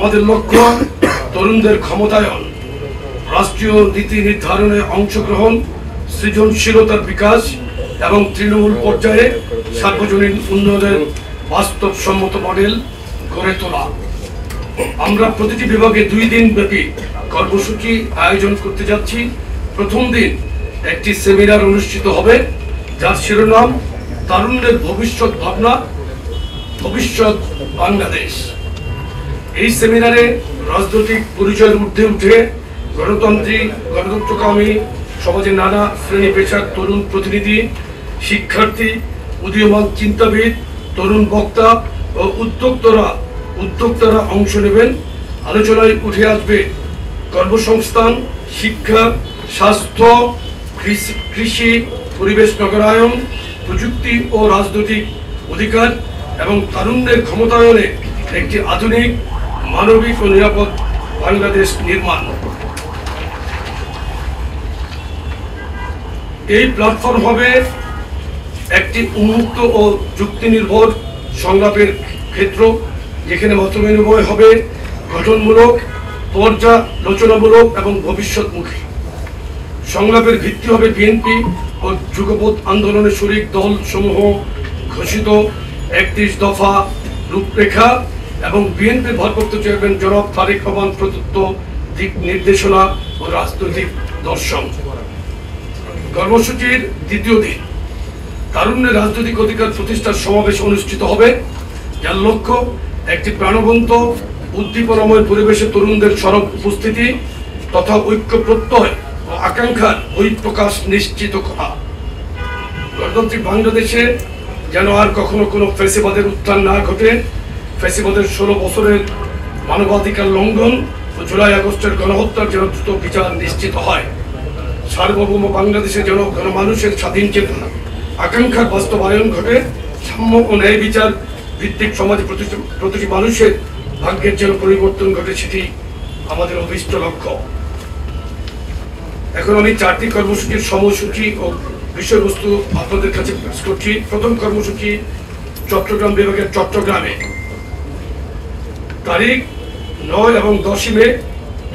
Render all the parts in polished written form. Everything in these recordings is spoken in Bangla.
আমাদের লক্ষ্য তরুণদের ক্ষমতায়ন, রাষ্ট্রীয় নীতি নির্ধারণে অংশগ্রহণ, সৃজনশীলতার বিকাশ এবং তৃণমূল পর্যায়ে সার্বজনীন উন্নয়নের বাস্তবসম্মত মডেল গড়ে তোলা। আমরা প্রতিটি বিভাগে 2 দিন ব্যাপী কর্মসূচি আয়োজন করতে যাচ্ছি। প্রথম দিন একটি সেমিনার অনুষ্ঠিত হবে, যার শিরোনাম তারুণ্যের ভবিষ্যৎ ভাবনা, ভবিষ্যৎ বাংলাদেশ। এই সেমিনারে রাজনৈতিক পরিচয়ের ঊর্ধ্বে উঠে গণতন্ত্রকামী সমাজের নানা শ্রেণী পেশার তরুণ প্রতিনিধি, শিক্ষার্থী, উদীয়মান চিন্তাবিদ, তরুণ বক্তা ও উদ্যোক্তারা অংশ নেবেন। আলোচনায় উঠে আসবে কর্মসংস্থান, শিক্ষা, স্বাস্থ্য, কৃষি, পরিবেশ নগরায়ন, প্রযুক্তি ও রাজনৈতিক অধিকার এবং তারুণ্যের ক্ষমতায়নে একটি আধুনিক, মানবিক ও নিরাপদ বাংলাদেশ নির্মাণ। এই প্ল্যাটফর্ম হবে একটি উন্মুক্ত ও যুক্তি নির্ভর সংলাপের ক্ষেত্র, যেখানে মতবিনিময় হবে গঠনমূলক, পর্যালোচনামূলক এবং ভবিষ্যৎমুখী। সংলাপের ভিত্তি হবে বিএনপি ও যুগপৎ আন্দোলনের শরিক দল সমূহ ঘোষিত 31 দফা রূপরেখা এবং বিএনপির ভারপ্রাপ্ত চেয়ারম্যান জনাব তারেক রহমান প্রদত্ত দিক নির্দেশনা ও রাজনৈতিক দর্শন। কর্মসূচির দ্বিতীয় দিন তারুণ্যের রাজনৈতিক অধিকার প্রতিষ্ঠার সমাবেশ অনুষ্ঠিত হবে, যার লক্ষ্য একটি প্রাণবন্ত, উদ্দীপনাময় পরিবেশে তরুণদের সরব উপস্থিতি তথা ঐক্য প্রত্যয় ও আকাঙ্ক্ষার বহিঃপ্রকাশ নিশ্চিত করা। গণতান্ত্রিক বাংলাদেশে যেন আর কখনো কোনো ফ্যাসিবাদের উত্থান না ঘটে, ফ্যাসিবাদের 16 বছরের মানবাধিকার লঙ্ঘন ও জুলাই আগস্টের গণহত্যার যেন দ্রুত বিচার নিশ্চিত হয়। সার্বভৌম বাংলাদেশে যেন গণমানুষের স্বাধীন চেতনা, আকাঙ্ক্ষার বাস্তবায়ন ঘটে, সাম্য ও ন্যায় বিচার ভিত্তিক সমাজে প্রতিটি মানুষের ভাগ্যের যেন পরিবর্তন ঘটে, সেটি আমাদের অভিষ্ট লক্ষ্য। এখন আমি 4টি কর্মসূচির সময়সূচি ও বিষয়বস্তু আপনাদের কাছে পেশ করছি। প্রথম কর্মসূচি চট্টগ্রাম বিভাগের চট্টগ্রামে, তারিখ 9 এবং 10 মে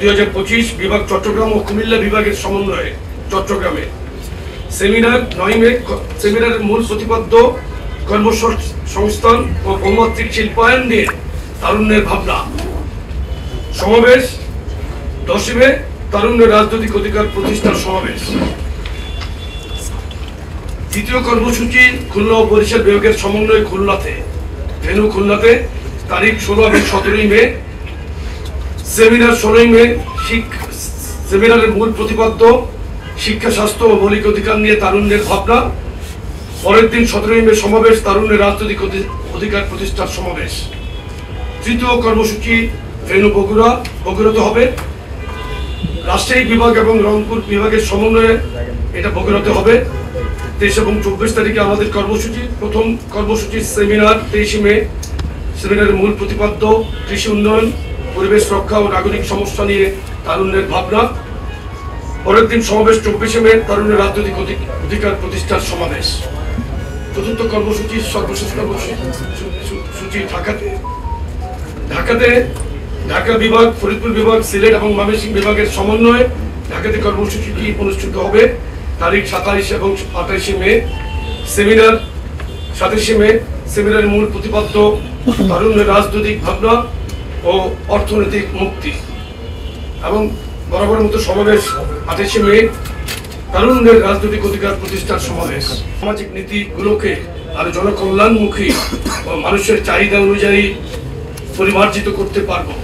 2025, বিভাগ চট্টগ্রাম ও কুমিল্লা বিভাগের সমন্বয়ে চট্টগ্রামে সেমিনার। 9 মে সেমিনারের মূল প্রতিপাদ্য কর্মসংস্থান ও বহুমাত্রিক শিল্পায়ন নিয়ে তারুণ্যের ভাবনা। সমাবেশ 10 মে তারুণ্যের রাজনৈতিক অধিকার প্রতিষ্ঠার সমাবেশ। দ্বিতীয় কর্মসূচি খুলনা ও বরিশাল বিভাগের সমন্বয়ে খুলনাতে, ভেন্যু খুলনাতে, তারিখ 16 এবং 17 মে সেমিনার। 16 মে সেমিনারের মূল প্রতিপাদ্য শিক্ষা, স্বাস্থ্য ও মৌলিক অধিকার নিয়ে তারুণ্যের ভাবনা। পরের দিন 17 মে সমাবেশ, তারুণ্যের রাজনৈতিক অধিকার প্রতিষ্ঠার সমাবেশ। তৃতীয় কর্মসূচি ভেন্যু বগুড়াতে হবে, রাজশাহী বিভাগ এবং রংপুর বিভাগের সমন্বয়ে এটা বগুড়াতে হবে। 23 এবং 24 তারিখে আমাদের কর্মসূচি। প্রথম কর্মসূচি সেমিনার 23 মে, সেমিনারের মূল প্রতিপাদ্য কৃষি উন্নয়ন, পরিবেশ রক্ষা ও নাগরিক সমস্যা নিয়ে তারুণ্যের ভাবনা। পরের দিন সমাবেশ 24 মে, তারুণ্যের রাজনৈতিক অধিকার প্রতিষ্ঠার সমাবেশ। চতুর্থ কর্মসূচি সর্বশেষ কর্মসূচি ঢাকাতে ঢাকা বিভাগ, ফরিদপুর বিভাগ, সিলেট এবং ময়মনসিংহ বিভাগের সমন্বয়ে ঢাকাতে কর্মসূচিটি অনুষ্ঠিত হবে, তারিখ 27 এবং 28 মে। সেমিনার 27 মে, সেমিনারের মূল প্রতিপাদ্য তারুণ্যের রাজনৈতিক ভাবনা ও অর্থনৈতিক মুক্তি। এবং বরাবরের মতো সমাবেশ 28 মে, তারুণ্যের রাজনৈতিক অধিকার প্রতিষ্ঠার সমাবেশ। সামাজিক নীতিগুলোকে আরো জনকল্যাণমুখী ও মানুষের চাহিদা অনুযায়ী পরিমার্জিত করতে পারবো।